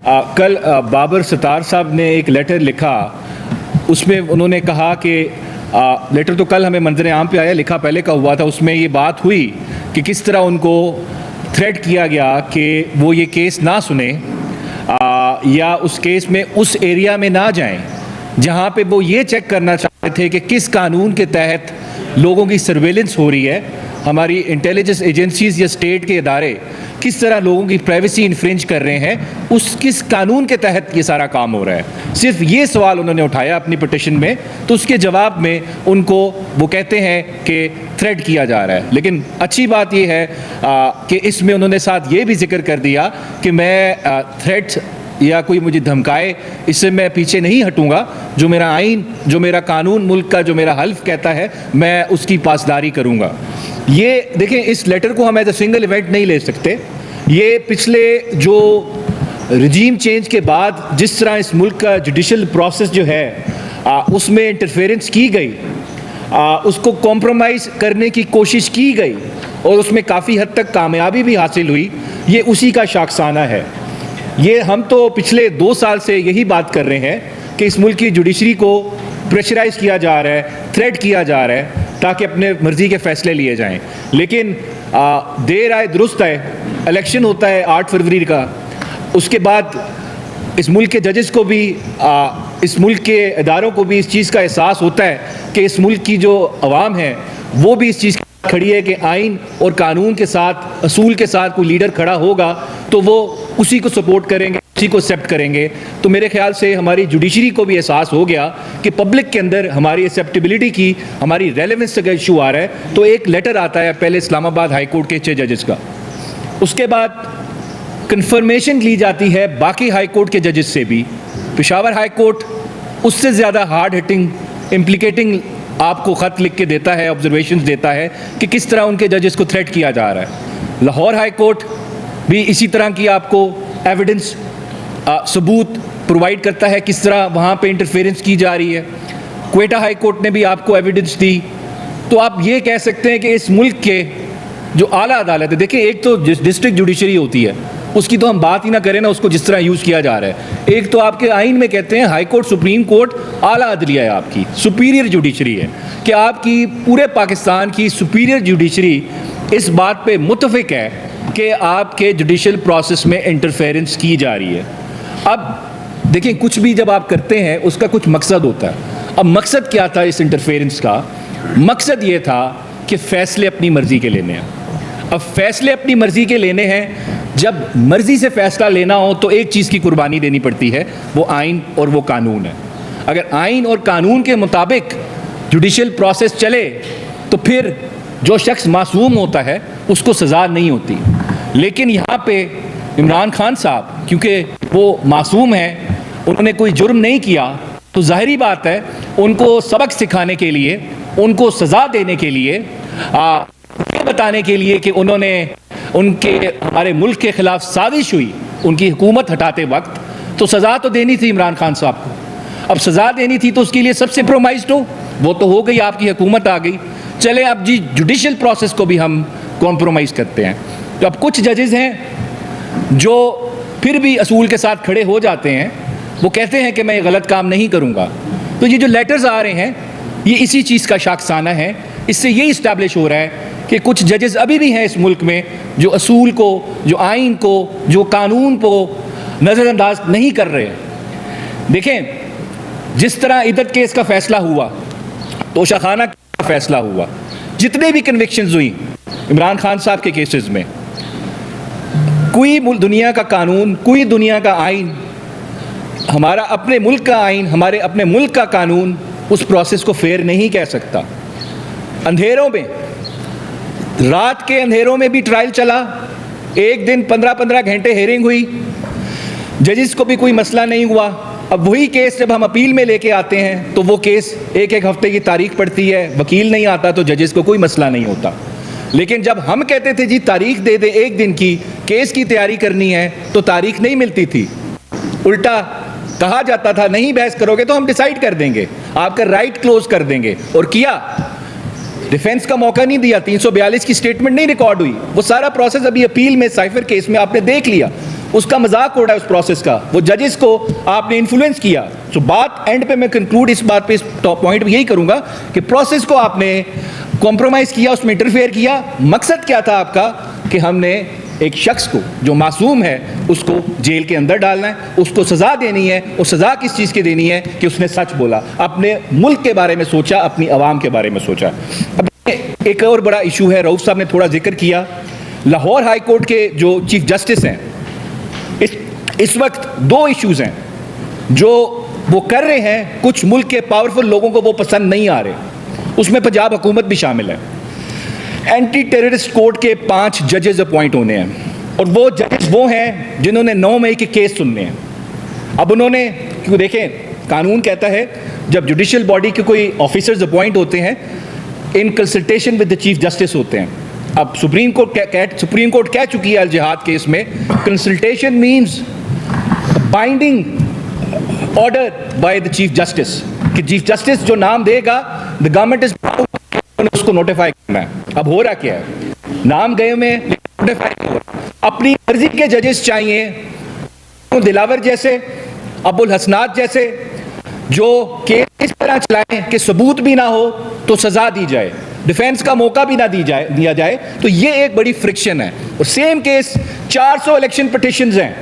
कल बाबर सत्तार साहब ने एक लेटर लिखा, उसमें उन्होंने कहा कि लेटर तो कल हमें मंजर आम पे आया, लिखा पहले का हुआ था। उसमें ये बात हुई कि किस तरह उनको थ्रेट किया गया कि वो ये केस ना सुने या उस केस में उस एरिया में ना जाएं जहां पे वो ये चेक करना चाहते थे कि किस कानून के तहत लोगों की सर्वेलेंस हो रही है, हमारी इंटेलिजेंस एजेंसीज या स्टेट के इदारे किस तरह लोगों की प्राइवेसी इन्फ्रिंज कर रहे हैं, उस किस कानून के तहत ये सारा काम हो रहा है। सिर्फ ये सवाल उन्होंने उठाया अपनी पिटिशन में, तो उसके जवाब में उनको वो कहते हैं कि थ्रेट किया जा रहा है। लेकिन अच्छी बात ये है कि इसमें उन्होंने साथ ये भी जिक्र कर दिया कि मैं थ्रेट या कोई मुझे धमकाए, इससे मैं पीछे नहीं हटूंगा। जो मेरा आइन, जो मेरा कानून मुल्क का, जो मेरा हल्फ कहता है, मैं उसकी पासदारी करूंगा। ये देखें, इस लेटर को हम एज अ सिंगल इवेंट नहीं ले सकते। ये पिछले जो रजीम चेंज के बाद जिस तरह इस मुल्क का जुडिशल प्रोसेस जो है उसमें इंटरफेरेंस की गई, उसको कॉम्प्रोमाइज़ करने की कोशिश की गई और उसमें काफ़ी हद तक कामयाबी भी हासिल हुई, ये उसी का शाखसाना है। ये हम तो पिछले 2 साल से यही बात कर रहे हैं कि इस मुल्क की जुडिशरी को प्रेशराइज़ किया जा रहा है, थ्रेट किया जा रहा है ताकि अपने मर्ज़ी के फ़ैसले लिए जाएं। लेकिन देर आए दुरुस्त आए, इलेक्शन होता है 8 फरवरी का, उसके बाद इस मुल्क के जजेस को भी इस मुल्क के इदारों को भी इस चीज़ का एहसास होता है कि इस मुल्क की जो अवाम है वो भी इस चीज़ खड़ी है कि आइन और कानून के साथ, असूल के साथ कोई लीडर खड़ा होगा तो वो उसी को सपोर्ट करेंगे, उसी को एक्सेप्ट करेंगे। तो मेरे ख्याल से हमारी जुडिशरी को भी एहसास हो गया कि पब्लिक के अंदर हमारी एक्सेप्टेबिलिटी की, हमारी रेलेवेंस का इशू आ रहा है। तो एक लेटर आता है पहले इस्लामाबाद हाई कोर्ट के 6 जजेस का, उसके बाद कंफर्मेशन ली जाती है बाकी हाई कोर्ट के जजेस से भी। पेशावर हाई कोर्ट उससे ज़्यादा हार्ड हिटिंग, इम्प्लिकेटिंग आपको ख़त लिख के देता है, ऑब्जर्वेशंस देता है कि किस तरह उनके जजेस को थ्रेट किया जा रहा है। लाहौर हाई कोर्ट भी इसी तरह की आपको एविडेंस, सबूत प्रोवाइड करता है किस तरह वहाँ पे इंटरफेरेंस की जा रही है। क्वेटा हाई कोर्ट ने भी आपको एविडेंस दी। तो आप ये कह सकते हैं कि इस मुल्क के जो आला अदालत है, देखिए एक तो डिस्ट्रिक्ट जुडिशरी होती है, उसकी तो हम बात ही ना करें ना, उसको जिस तरह यूज़ किया जा रहा है। एक तो आपके आइन में कहते हैं हाई कोर्ट, सुप्रीम कोर्ट आला अदलिया है, आपकी सुपीरियर जुडिशरी है, कि आपकी पूरे पाकिस्तान की सुपीरियर जुडिशरी इस बात पे मुत्तफिक है कि आपके जुडिशल प्रोसेस में इंटरफेरेंस की जा रही है। अब देखिए, कुछ भी जब आप करते हैं उसका कुछ मकसद होता है। अब मकसद क्या था इस इंटरफेरेंस का? मकसद ये था कि फ़ैसले अपनी मर्ज़ी के लेने हैं। अब फैसले अपनी मर्ज़ी के लेने हैं, जब मर्ज़ी से फ़ैसला लेना हो तो एक चीज़ की कुर्बानी देनी पड़ती है, वो आइन और वो कानून है। अगर आइन और कानून के मुताबिक जुडिशल प्रोसेस चले तो फिर जो शख्स मासूम होता है उसको सज़ा नहीं होती। लेकिन यहाँ पे इमरान खान साहब, क्योंकि वो मासूम हैं, उन्होंने कोई जुर्म नहीं किया, तो ज़ाहिरी बात है उनको सबक सिखाने के लिए, उनको सज़ा देने के लिए, ये बताने के लिए कि उन्होंने उनके हमारे मुल्क के ख़िलाफ़ साजिश हुई उनकी हुकूमत हटाते वक्त, तो सज़ा तो देनी थी इमरान खान साहब को। अब सज़ा देनी थी तो उसके लिए सबसे प्रोमाइज्ड हो, वो तो हो गई, आपकी हुकूमत आ गई। चले अब जी जुडिशल प्रोसेस को भी हम कॉम्प्रोमाइज़ करते हैं। तो अब कुछ जजेस हैं जो फिर भी असूल के साथ खड़े हो जाते हैं, वो कहते हैं कि मैं गलत काम नहीं करूँगा। तो ये जो लेटर्स आ रहे हैं ये इसी चीज़ का शाखसाना है। इससे ये इस्टेब्लिश हो रहा है कि कुछ जजेस अभी भी हैं इस मुल्क में जो असूल को, जो आइन को, जो कानून को नज़रअंदाज नहीं कर रहे हैं। देखें, जिस तरह इद्दत केस का फ़ैसला हुआ, तोशाखाना का फ़ैसला हुआ, जितने भी कन्विक्शंस हुई इमरान खान साहब के केसेस में, कोई दुनिया का कानून, कोई दुनिया का आइन, हमारा अपने मुल्क का आइन, हमारे अपने मुल्क का कानून उस प्रोसेस को फेयर नहीं कह सकता। अंधेरों में, रात के अंधेरों में भी ट्रायल चला, एक दिन 15-15 घंटे हेयरिंग हुई, जजेस को भी कोई मसला नहीं हुआ। अब वही केस जब हम अपील में लेके आते हैं तो वो केस एक हफ्ते की तारीख पड़ती है, वकील नहीं आता तो जजेस को कोई मसला नहीं होता। लेकिन जब हम कहते थे जी तारीख दे दे एक दिन की, केस की तैयारी करनी है, तो तारीख नहीं मिलती थी। उल्टा कहा जाता था नहीं बहस करोगे तो हम डिसाइड कर देंगे, आपका राइट क्लोज कर देंगे। और किया, डिफेंस का मौका नहीं दिया, 342 की स्टेटमेंट नहीं रिकॉर्ड हुई। वो सारा प्रोसेस अभी अपील में, साइफर केस में आपने देख लिया। उसका मजाक उड़ रहा है उस प्रोसेस का, वो जजेस को आपने इन्फ्लुएंस किया। तो बात एंड पे मैं कंक्लूड इस बात पे, इस पॉइंट पे यही करूंगा कि प्रोसेस को आपने कॉम्प्रोमाइज किया, उसमें इंटरफेयर किया। मकसद क्या था आपका कि हमने एक शख्स को जो मासूम है उसको जेल के अंदर डालना है, उसको सज़ा देनी है। और सज़ा किस चीज़ की देनी है कि उसने सच बोला, अपने मुल्क के बारे में सोचा, अपनी आवाम के बारे में सोचा। अब एक और बड़ा इशू है, रऊफ साहब ने थोड़ा जिक्र किया, लाहौर हाई कोर्ट के जो चीफ जस्टिस हैं, इस वक्त दो इश्यूज हैं जो वो कर रहे हैं, कुछ मुल्क के पावरफुल लोगों को वो पसंद नहीं आ रहे, उसमें पंजाब हुकूमत भी शामिल है। एंटी टेररिस्ट कोर्ट के 5 जजेस अपॉइंट होने हैं और वो जजेस वो हैं जिन्होंने 9 मई के केस सुनने हैं। अब उन्होंने, क्यों देखें, कानून कहता है जब जुडिशियल बॉडी के कोई ऑफिसर्स अपॉइंट होते हैं in consultation with the chief justice होते हैं। अब सुप्रीम कोर्ट कह चुकी है अल जिहाद केस में, consultation means binding order by the chief justice, कि चीफ जस्टिस जो नाम देगा द गवर्नमेंट इज उसको नोटिफाई करना है। अब हो रहा क्या है, नाम गए में नोटिफाई हो रहा, अपनी मर्जी के जजेस चाहिए, दिलावर जैसे, अबुल हसनात जैसे, जो केस इस तरह चलाएं कि सबूत भी ना हो तो सजा दी जाए, डिफेंस का मौका भी ना दिया जाए। तो ये एक बड़ी फ्रिक्शन है। और सेम केस 400 इलेक्शन पिटिशंस हैं,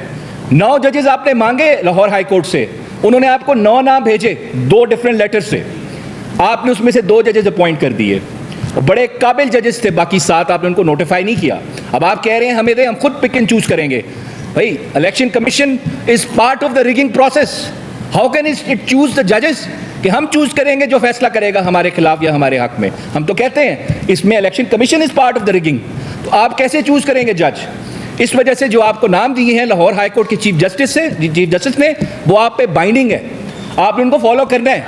9 जजेस आपने मांगे लाहौर हाई कोर्ट से, उन्होंने आपको 9 नाम भेजे 2 डिफरेंट लेटर से, आपने उसमें से 2 जजेस अपॉइंट कर दिए, बड़े काबिल जजेस थे, बाकी 7 आपने उनको नोटिफाई नहीं किया। अब आप कह रहे हैं हमें दे, हम खुद पिक एंड चूज करेंगे। भाई, election commission is part of the rigging process, how can it choose the जजेस कि हम चूज करेंगे जो फैसला करेगा हमारे खिलाफ या हमारे हक में। हम तो कहते हैं इसमें election commission is part of the rigging, तो आप कैसे चूज करेंगे जज? इस वजह से जो आपको नाम दिए हैं लाहौर हाई कोर्ट के चीफ जस्टिस ने, वो आप पे बाइंडिंग है, आपने उनको फॉलो करना है।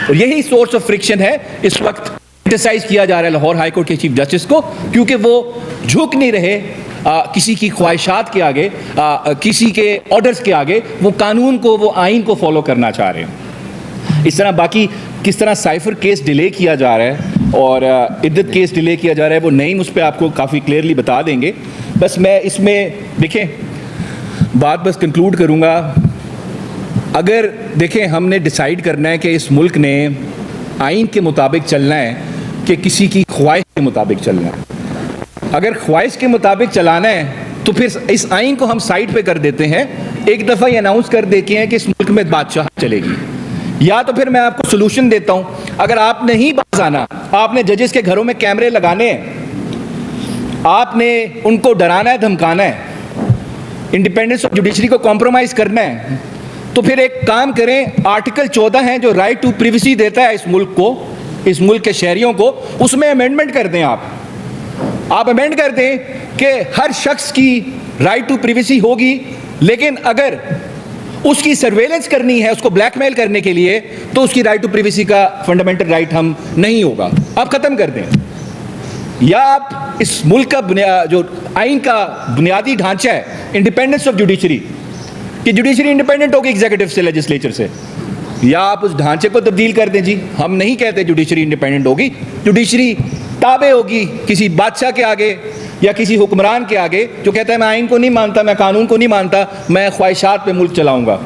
और यही सोर्स ऑफ फ्रिक्शन है, इस वक्त क्रिटिसाइज किया जा रहा है लाहौर हाई कोर्ट के चीफ जस्टिस को, क्योंकि वो झुक नहीं रहे किसी की ख्वाहिशात के आगे, किसी के ऑर्डर्स के आगे, वो कानून को, वो आइन को फॉलो करना चाह रहे हैं। इस तरह बाकी किस तरह साइफर केस डिले किया जा रहा है और इद्दत केस डिले किया जा रहा है, वो नईम उस पर आपको काफ़ी क्लियरली बता देंगे। बस मैं इसमें देखें बात बस कंक्लूड करूँगा, अगर देखें हमने डिसाइड करना है कि इस मुल्क ने आइन के मुताबिक चलना है कि किसी की ख्वाहिश के मुताबिक चलना है। अगर ख्वाहिश के मुताबिक चलाना है तो फिर इस आइन को हम साइड पे कर देते हैं, एक दफ़ा ये अनाउंस कर देते हैं कि इस मुल्क में बादशाह चलेगी। या तो फिर मैं आपको सोल्यूशन देता हूँ, अगर आप नहीं बाज आना, आपने जजेस के घरों में कैमरे लगाने हैं, आपने उनको डराना है, धमकाना है, इंडिपेंडेंस ऑफ जुडिशरी को कॉम्प्रोमाइज़ करना है, तो फिर एक काम करें, आर्टिकल 14 है जो राइट टू प्रिवेसी देता है इस मुल्क को, इस मुल्क के शहरियों को, उसमें अमेंडमेंट कर दें। आप अमेंड कर दें कि हर शख्स की राइट टू प्रिवेसी होगी, लेकिन अगर उसकी सर्वेलेंस करनी है, उसको ब्लैकमेल करने के लिए, तो उसकी राइट टू प्रिवेसी का फंडामेंटल राइट हम नहीं होगा, आप ख़त्म कर दें। या आप इस मुल्क का जो आइन का बुनियादी ढांचा है, इंडिपेंडेंस ऑफ जुडिशरी, कि जुडिशरी इंडिपेंडेंट होगी एग्जीक्यूटिव से, लेजिस्लेचर से, या आप उस ढांचे को तब्दील कर दें। जी, हम नहीं कहते जुडिशरी इंडिपेंडेंट होगी, जुडिशरी ताबे होगी किसी बादशाह के आगे या किसी हुक्मरान के आगे जो कहता है मैं आइन को नहीं मानता, मैं कानून को नहीं मानता, मैं ख्वाहिशात पे मुल्क चलाऊंगा।